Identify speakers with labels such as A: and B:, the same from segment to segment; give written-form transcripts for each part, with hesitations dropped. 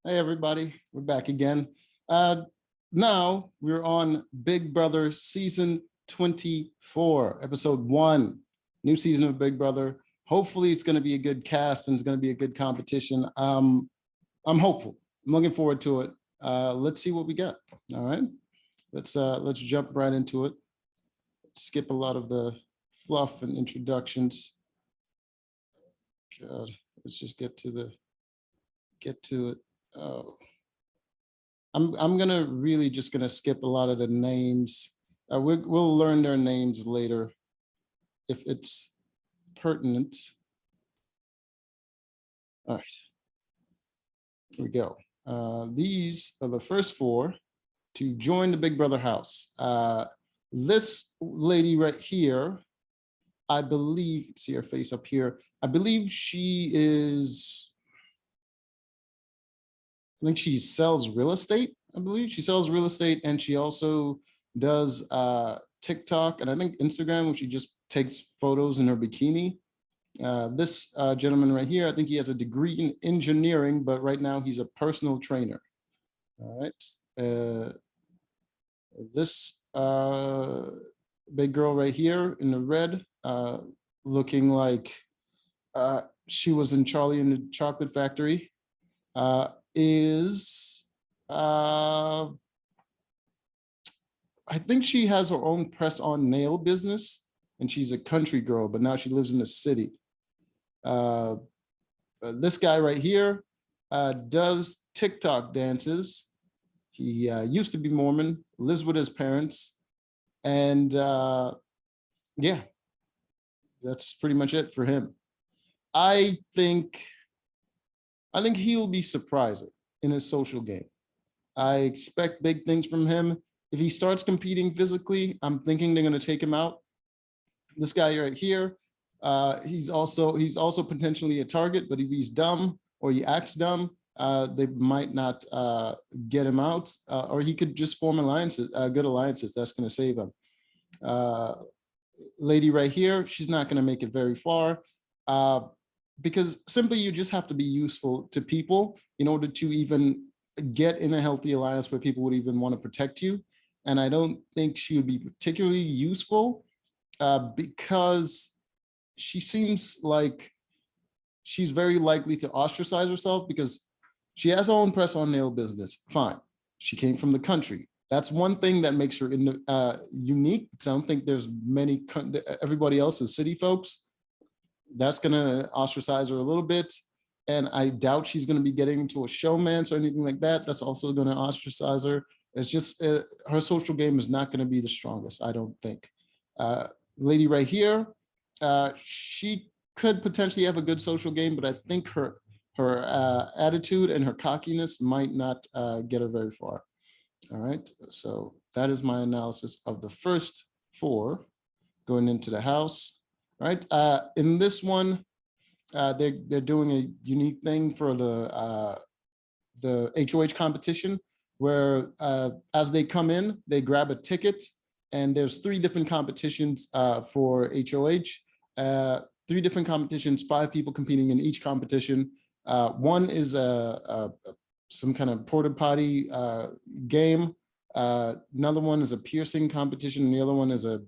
A: Hey, everybody, we're back again. Now we're on Big Brother season 24, episode 1, new season of Big Brother. Hopefully it's going to be a good cast and it's going to be a good competition. I'm hopeful. I'm looking forward to it. Let's see what we get. All right, let's jump right into it. Skip a lot of the fluff and introductions. God, let's just get to it. Oh. I'm gonna really just gonna skip a lot of the names. We'll learn their names later if it's pertinent. All right, here we go. These are the first 4 to join the Big Brother house. This lady right here, I believe, see her face up here. I believe she is, I think she sells real estate. I believe she sells real estate, and she also does TikTok and I think Instagram, where she just takes photos in her bikini. This gentleman right here, I think he has a degree in engineering, but right now he's a personal trainer. All right. This big girl right here in the red, looking like she was in Charlie and the Chocolate Factory, is I think she has her own press-on nail business, and she's a country girl, but now she lives in the city. This guy right here does TikTok dances. He used to be Mormon, lives with his parents, and yeah, that's pretty much it for him. I think he'll be surprising in his social game. I expect big things from him. If he starts competing physically, I'm thinking they're going to take him out. This guy right here, he's also potentially a target, but if he's dumb or he acts dumb, they might not get him out, or he could just form alliances, good alliances. That's going to save him. Lady right here, she's not going to make it very far, because simply you just have to be useful to people in order to even get in a healthy alliance where people would even want to protect you. And I don't think she would be particularly useful, because she seems like she's very likely to ostracize herself, because she has her own press-on nail business. Fine. She came from the country. That's one thing that makes her unique, because I don't think there's many, everybody else is city folks. That's going to ostracize her a little bit. And I doubt she's going to be getting into a showmance or anything like that. That's also going to ostracize her. It's just her social game is not going to be the strongest, I don't think. Lady right here, she could potentially have a good social game, but I think her attitude and her cockiness might not get her very far. All right, so that is my analysis of the first 4 going into the house. All right, in this one, they're doing a unique thing for the HOH competition, where as they come in, they grab a ticket, and there's 3 different competitions for HOH. 3 different competitions, 5 people competing in each competition. One is some kind of porta potty game. Another one is a piercing competition, and the other one is a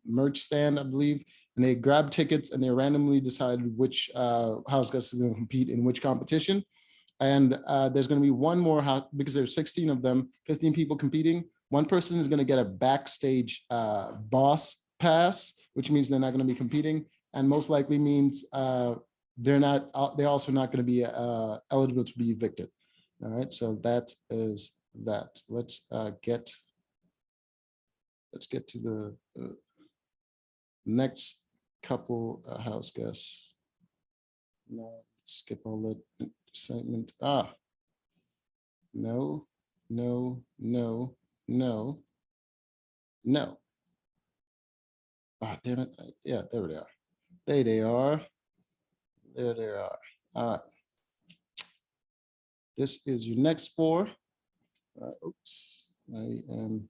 A: merch stand, I believe. And they grab tickets and they randomly decide which house guest is going to compete in which competition. And there's going to be one more house, because there's 16 of them, 15 people competing. One person is going to get a backstage boss pass, which means they're not going to be competing, and most likely means they're also not going to be eligible to be evicted. All right, so that is that. Let's get to the next couple house guests. No, skip all that segment. No. Damn it. Yeah, there they are. There they are. There they are. All right. This is your next 4. Oops, I am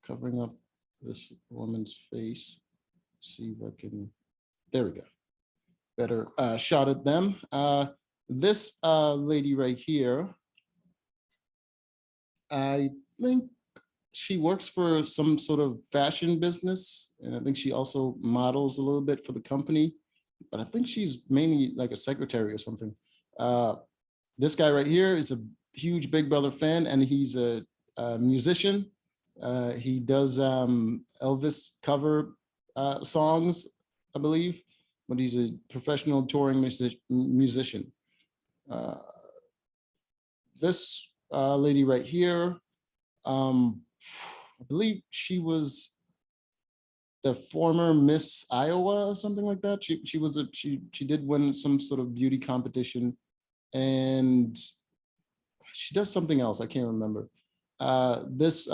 A: covering up this woman's face. See if I can, there we go. Better shot at them. This lady right here, I think she works for some sort of fashion business, and I think she also models a little bit for the company, but I think she's mainly like a secretary or something. Uh, this guy right here is a huge Big Brother fan, and he's a musician. He does Elvis cover songs, I believe, but he's a professional touring musician. Uh, this lady right here, I believe she was the former Miss Iowa or something like that. She did win some sort of beauty competition, and she does something else. I can't remember. This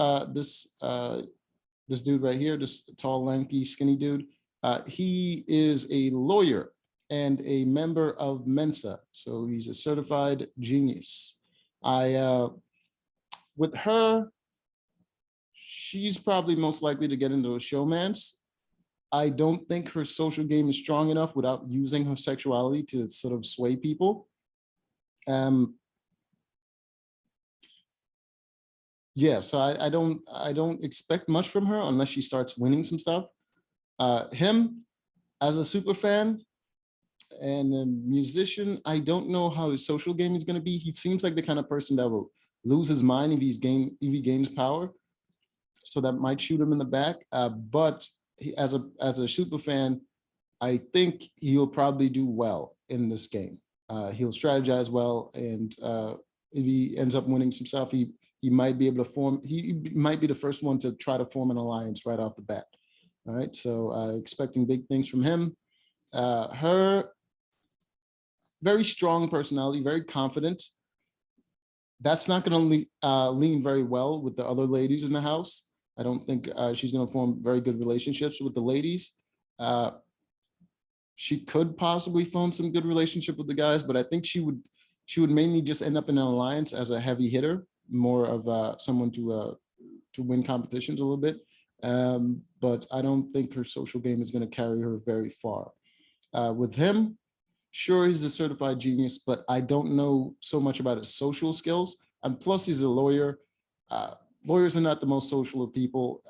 A: dude right here, this tall, lanky, skinny dude, he is a lawyer and a member of Mensa. So he's a certified genius. With her, she's probably most likely to get into a showmance. I don't think her social game is strong enough without using her sexuality to sort of sway people. Um, yeah, so I don't expect much from her unless she starts winning some stuff. Him as a super fan and a musician, I don't know how his social game is going to be. He seems like the kind of person that will lose his mind if he gains power. So that might shoot him in the back. But as a super fan, I think he'll probably do well in this game. He'll strategize well, and if he ends up winning some stuff, he might be able to form. He might be the first one to try to form an alliance right off the bat. All right, so expecting big things from him. Her very strong personality, very confident. That's not going to lean very well with the other ladies in the house. I don't think she's going to form very good relationships with the ladies. She could possibly form some good relationship with the guys, but I think she would mainly just end up in an alliance as a heavy hitter, more of someone to win competitions a little bit. But I don't think her social game is going to carry her very far. With him, sure, he's a certified genius, but I don't know so much about his social skills. And plus, he's a lawyer. Lawyers are not the most social of people.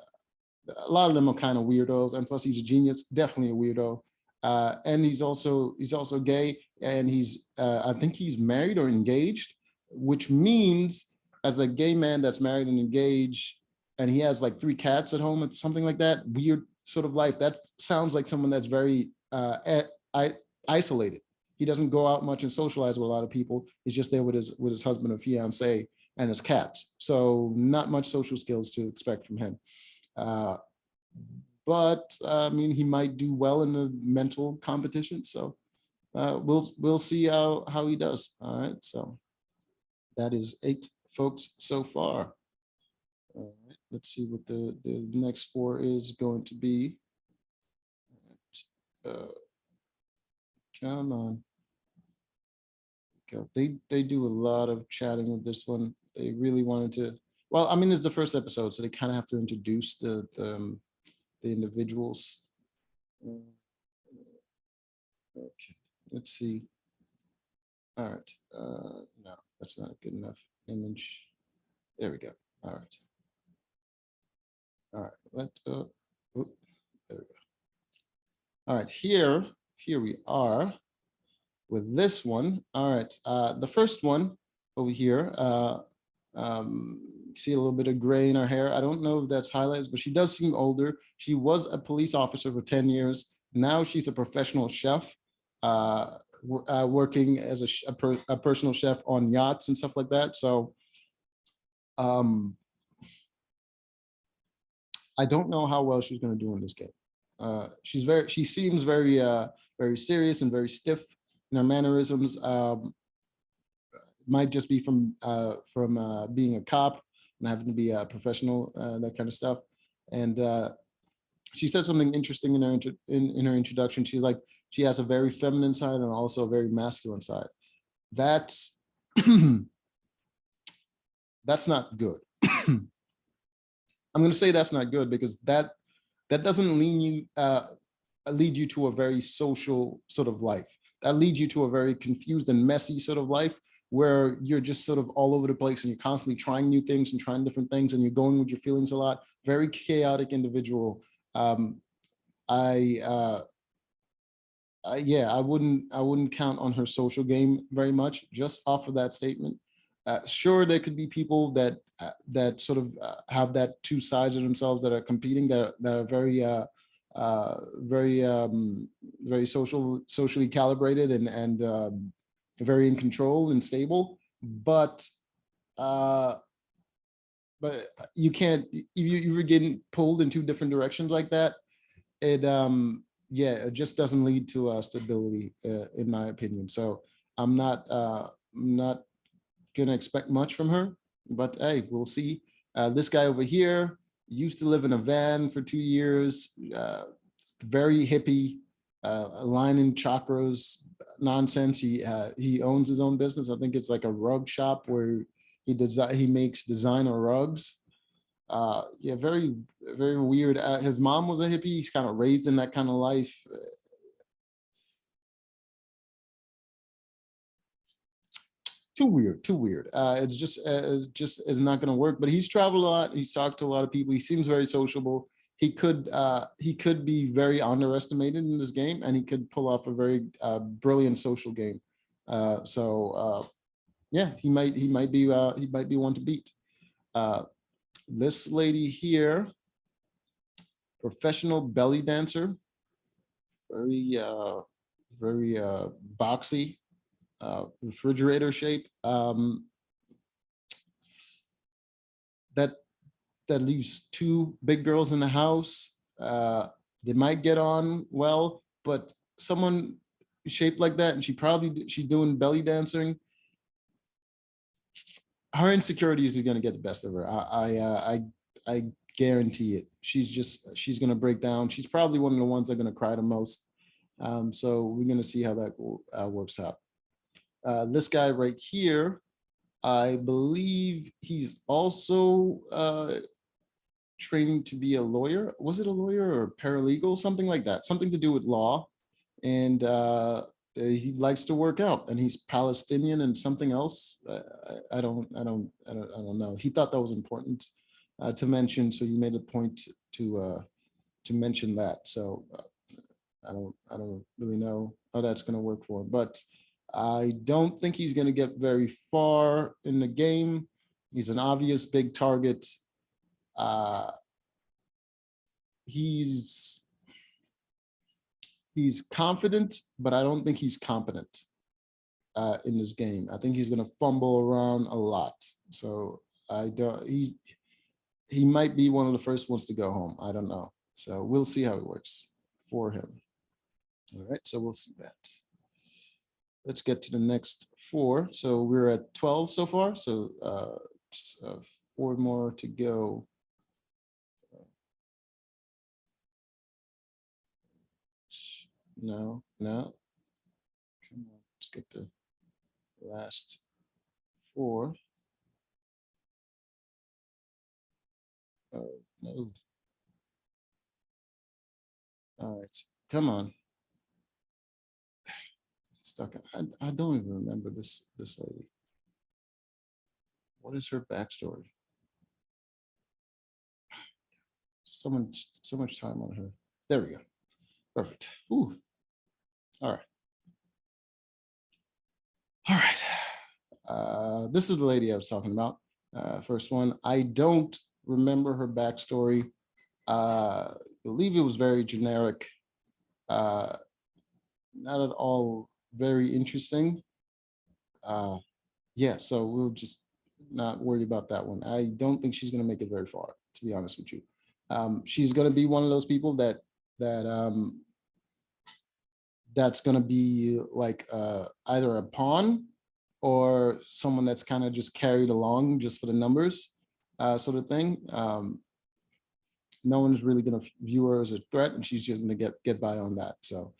A: A lot of them are kind of weirdos, and plus, he's a genius, definitely a weirdo. And he's also gay, and I think he's married or engaged, which means as a gay man that's married and engaged, and he has like 3 cats at home, something like that, weird sort of life. That sounds like someone that's very isolated. He doesn't go out much and socialize with a lot of people. He's just there with his husband or fiance and his cats. So not much social skills to expect from him. But I mean, he might do well in the mental competition. So we'll see how he does. All right. So that is 8 folks so far. All right, let's see what the next 4 is going to be. Come on. Go. They do a lot of chatting with this one. They really wanted to. Well, I mean, it's the first episode, so they kind of have to introduce the individuals. Okay, let's see. All right. No, that's not a good enough image. There we go. All right. All right. There we go. All right. Here we are with this one. All right. The first one over here. See a little bit of gray in her hair. I don't know if that's highlights, but she does seem older. She was a police officer for 10 years. Now she's a professional chef, working as a personal chef on yachts and stuff like that. So I don't know how well she's going to do in this game. She seems very serious and very stiff in her mannerisms. Might just be from being a cop and having to be a professional, that kind of stuff. And she said something interesting in her introduction. She's like, she has a very feminine side and also a very masculine side. That's that's not good. I'm going to say that's not good because that doesn't lead you to a very social sort of life. That leads you to a very confused and messy sort of life where you're just sort of all over the place and you're constantly trying new things and trying different things and you're going with your feelings a lot. Very chaotic individual. Um, I yeah, I wouldn't count on her social game very much, just off of that statement. Sure, there could be people that that sort of have that two sides of themselves that are competing, that are very very very socially calibrated and very in control and stable. Uh, but you can't, if you were getting pulled in two different directions like that, it yeah, it just doesn't lead to stability, in my opinion. So I'm not gonna expect much from her, but hey, we'll see. This guy over here used to live in a van for 2 years, very hippie, aligning chakras nonsense. He owns his own business. I think it's like a rug shop where he makes designer rugs. Yeah, very very weird. His mom was a hippie. He's kind of raised in that kind of life. Too weird, too weird. It's just is not going to work. But he's traveled a lot. He's talked to a lot of people. He seems very sociable. He could be very underestimated in this game, and he could pull off a very brilliant social game. Yeah, he might be one to beat. This lady here, professional belly dancer, very very boxy, refrigerator shape. That that leaves two big girls in the house. They might get on well, but someone shaped like that, and she's doing belly dancing. Her insecurities are going to get the best of her. I guarantee it. She's going to break down. She's probably one of the ones that are going to cry the most. So we're going to see how that works out. This guy right here, I believe he's also training to be a lawyer. Was it a lawyer or paralegal? Something like that. Something to do with law. And he likes to work out, and he's Palestinian and something else. I don't know. He thought that was important to mention, so he made a point to mention that. So I don't really know how that's going to work for him, but I don't think he's going to get very far in the game. He's an obvious big target. He's confident, but I don't think he's competent in this game. I think he's going to fumble around a lot. So I don't. He might be one of the first ones to go home. I don't know. So we'll see how it works for him. All right. So we'll see that. Let's get to the next four. So we're at 12 so far. So four more to go. No. Come on, let's get the last four. Oh, no. All right, come on. Stuck. I don't even remember this lady. What is her backstory? So much time on her. There we go. Perfect. Ooh. All right. All right. This is the lady I was talking about. First one. I don't remember her backstory. I believe it was very generic. Not at all very interesting. Yeah, so we'll just not worry about that one. I don't think she's going to make it very far, to be honest with you. She's going to be one of those people that's going to be like either a pawn or someone that's kind of just carried along just for the numbers sort of thing. No one's really going to view her as a threat, and she's just going to get by on that. So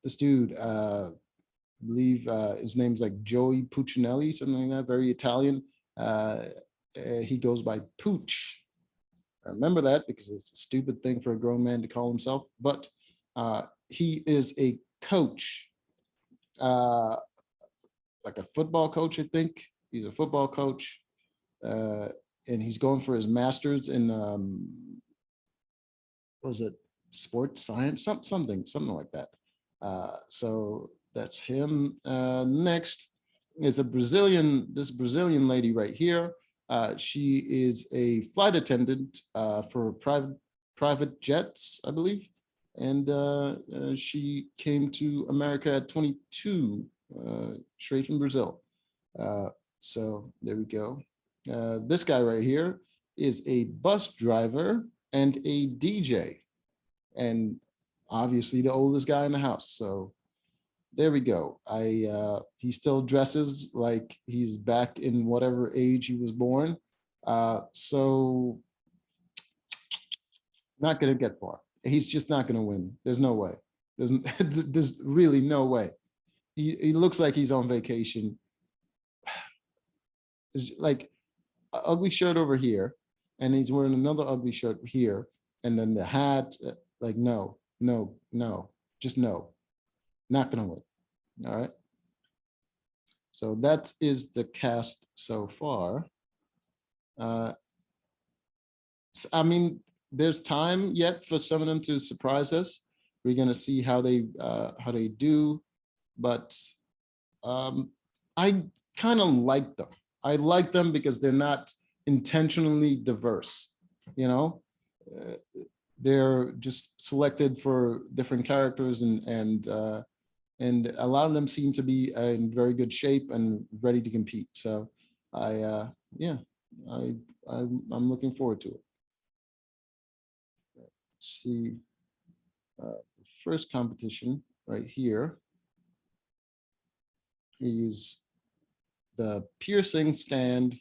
A: this dude, I believe his name's like Joey Puccinelli, something like that, very Italian. He goes by Pooch. I remember that because it's a stupid thing for a grown man to call himself, but he is a coach. like a football coach, I think. He's a football coach, uh, and he's going for his master's in what was it, sports science, something like that. So that's him. Next is this Brazilian lady right here. She is a flight attendant for private jets, I believe. And she came to America at 22, straight from Brazil. So there we go. This guy right here is a bus driver and a DJ, and obviously the oldest guy in the house. So there we go. He still dresses like he's back in whatever age he was born. So not gonna get far. He's just not gonna win. There's no way. There's there's really no way. He looks like he's on vacation. It's like an ugly shirt over here, and he's wearing another ugly shirt here, and then the hat. Like no, no, no, just no. Not gonna win. All right. So that is the cast so far. I mean, there's time yet for some of them to surprise us. We're gonna see how they do, but I kind of like them. I like them because they're not intentionally diverse. You know, uh, they're just selected for different characters, and a lot of them seem to be in very good shape and ready to compete. So yeah, I, I'm looking forward to it. Let's see, the first competition right here is the piercing stand.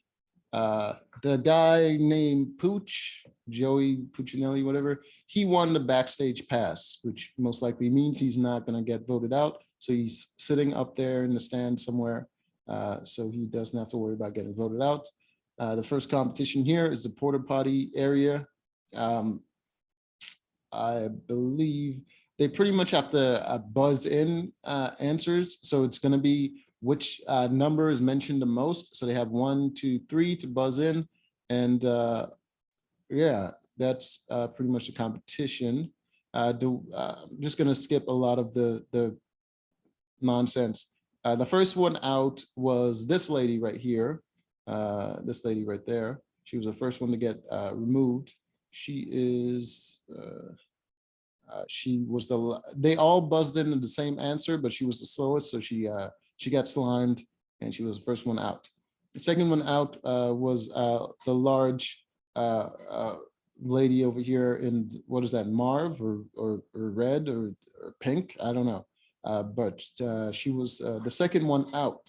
A: The guy named Pooch, Joey Puccinelli, whatever, he won the backstage pass, which most likely means he's not going to get voted out. So he's sitting up there in the stand somewhere. So he doesn't have to worry about getting voted out. The first competition here is the porta potty area. I believe they pretty much have to buzz in answers. So it's going to be which number is mentioned the most. So they have 1, 2, 3 to buzz in. And yeah, that's pretty much the competition. I'm just going to skip a lot of the nonsense. The first one out was this lady right here. This lady right there. She was the first one to get removed. She is she was they all buzzed in the same answer, but she was the slowest, so she got slimed and she was the first one out. The second one out was the large lady over here in, what is that, Marv or red or pink, I don't know, but she was the second one out.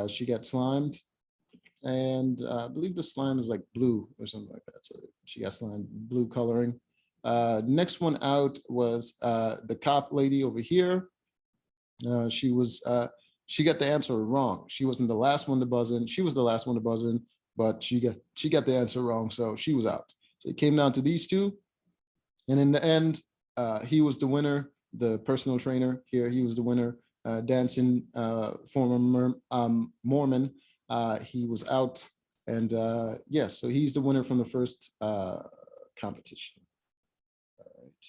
A: She got slimed, and I believe the slime is like blue or something like that. So she got slime blue coloring. Next one out was the cop lady over here. She was she got the answer wrong. She wasn't the last one to buzz in. She was the last one to buzz in, but she got the answer wrong, so she was out. So it came down to these two, and in the end, he was the winner. The personal trainer here, he was the winner. Dancing former Mormon. He was out, and yes, so he's the winner from the first competition. All right.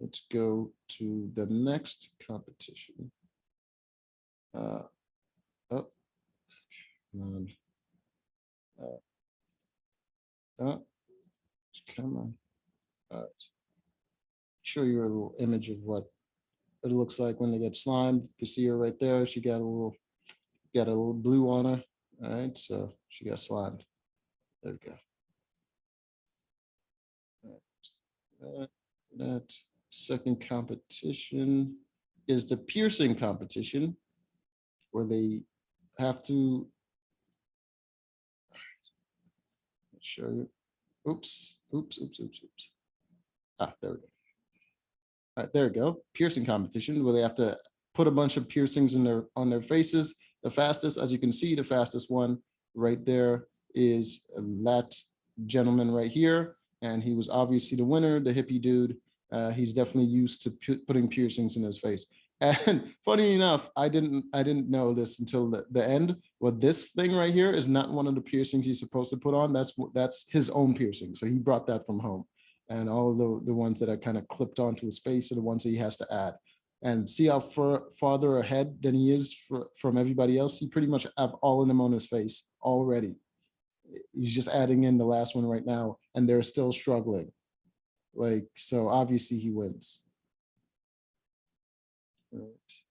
A: Let's go to the next competition. Oh, man. Oh, come on. All right. Show you a little image of what it looks like when they get slimed. You can see her right there. She got a little blue on her. All right, so she got slimed. There we go. All right. That second competition is the piercing competition, where they have to show you. Oops. Ah, there we go. All right, there we go. Piercing competition, where they have to put a bunch of piercings on their faces. The fastest, as you can see, the fastest one right there is that gentleman right here, and he was obviously the winner, the hippie dude. He's definitely used to putting piercings in his face. And funny enough, I didn't know this until the end. Well, this thing right here is not one of the piercings he's supposed to put on. That's his own piercing. So he brought that from home. And all of the ones that are kind of clipped onto his face are the ones that he has to add. And see how farther ahead than he is from everybody else. He pretty much have all of them on his face already. He's just adding in the last one right now, and they're still struggling. Like, so obviously he wins. Right.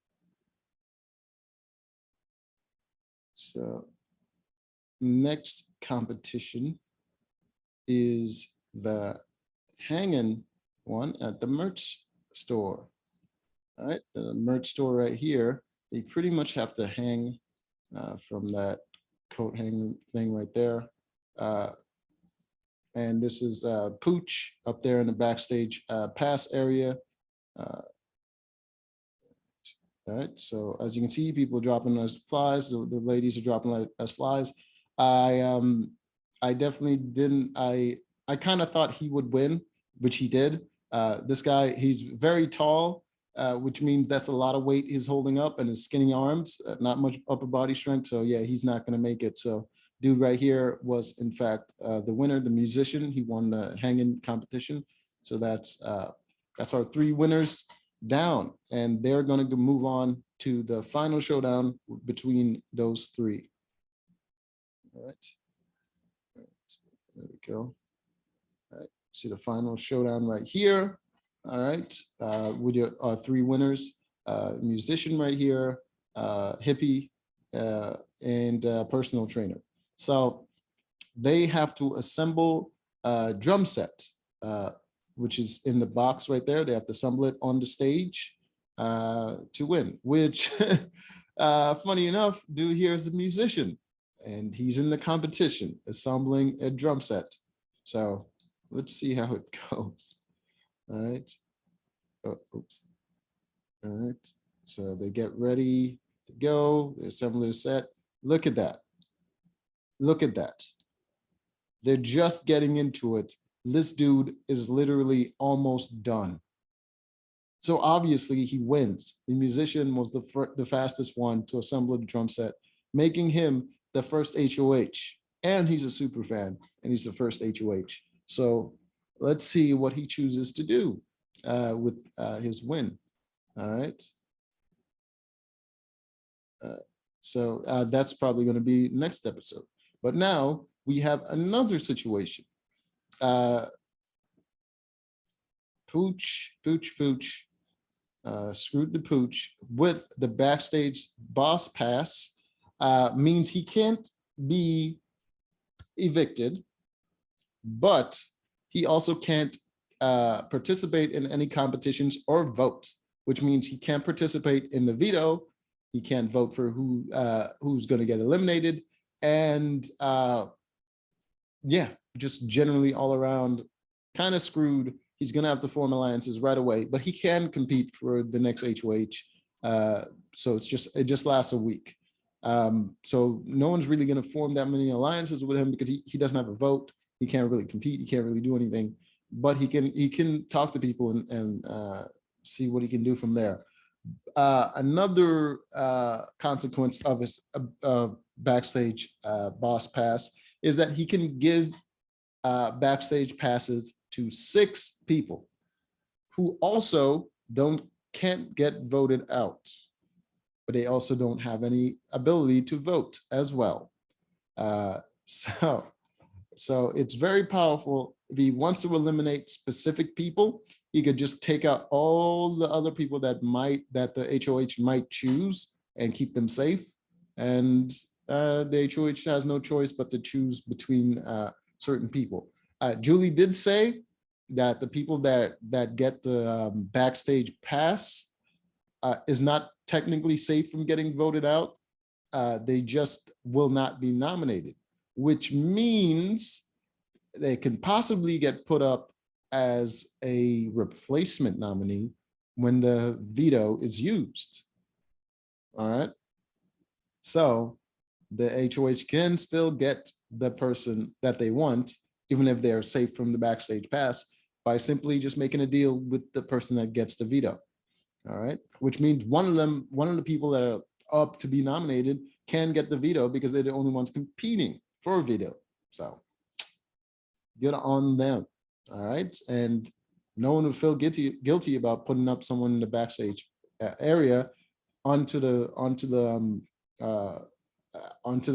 A: So next competition is the hanging one at the merch store. All right, the merch store right here, they pretty much have to hang from that coat hanging thing right there. And this is Pooch up there in the backstage pass area. All right, so as you can see, people dropping as flies. The ladies are dropping as flies. I definitely didn't. I kind of thought he would win, which he did. This guy, he's very tall, which means that's a lot of weight he's holding up, and his skinny arms, not much upper body strength. So yeah, he's not going to make it. So dude right here was in fact the winner, the musician. He won the hanging competition. So that's our three winners down, and they're going to move on to the final showdown between those three. All right. There we go. All right. See the final showdown right here. All right. With your three winners, musician right here, hippie, and personal trainer. So they have to assemble a drum set, which is in the box right there. They have to assemble it on the stage to win, which funny enough, dude here is a musician and he's in the competition assembling a drum set. So let's see how it goes. All right. Oh, oops. All right. So they get ready to go. They assemble their set. Look at that. Look at that. They're just getting into it. This dude is literally almost done. So obviously he wins. The musician was the fastest one to assemble the drum set, making him the first HOH. And he's a super fan, and he's the first HOH. So let's see what he chooses to do with his win. All right. So that's probably going to be next episode. But now we have another situation. Pooch, screwed the Pooch with the backstage boss pass means he can't be evicted, but he also can't participate in any competitions or vote, which means he can't participate in the veto. He can't vote for who's going to get eliminated. And yeah, just generally all around kind of screwed. He's going to have to form alliances right away, but he can compete for the next HOH. So it just lasts a week. So no one's really going to form that many alliances with him because he doesn't have a vote. He can't really compete. He can't really do anything, but he can talk to people and see what he can do from there. Another consequence of his backstage boss pass is that he can give backstage passes to 6 people who also can't get voted out, but they also don't have any ability to vote as well. So it's very powerful. If he wants to eliminate specific people, he could just take out all the other people that the HOH might choose and keep them safe. And the HOH has no choice but to choose between certain people. Julie did say that the people that get the backstage pass is not technically safe from getting voted out. They just will not be nominated, which means they can possibly get put up as a replacement nominee when the veto is used. All right. So the HOH can still get the person that they want, even if they're safe from the backstage pass, by simply just making a deal with the person that gets the veto. All right, which means one of the people that are up to be nominated can get the veto because they're the only ones competing for a veto. So good on them. All right, and no one would feel guilty about putting up someone in the backstage area onto the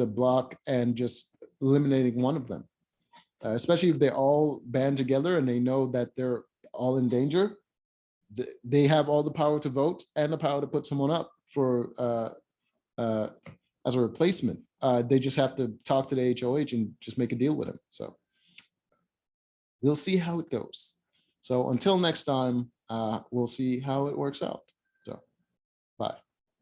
A: block and just eliminating one of them, especially if they all band together and they know that they're all in danger. They have all the power to vote and the power to put someone up for as a replacement. They just have to talk to the HOH and just make a deal with them. So we'll see how it goes. So until next time, we'll see how it works out.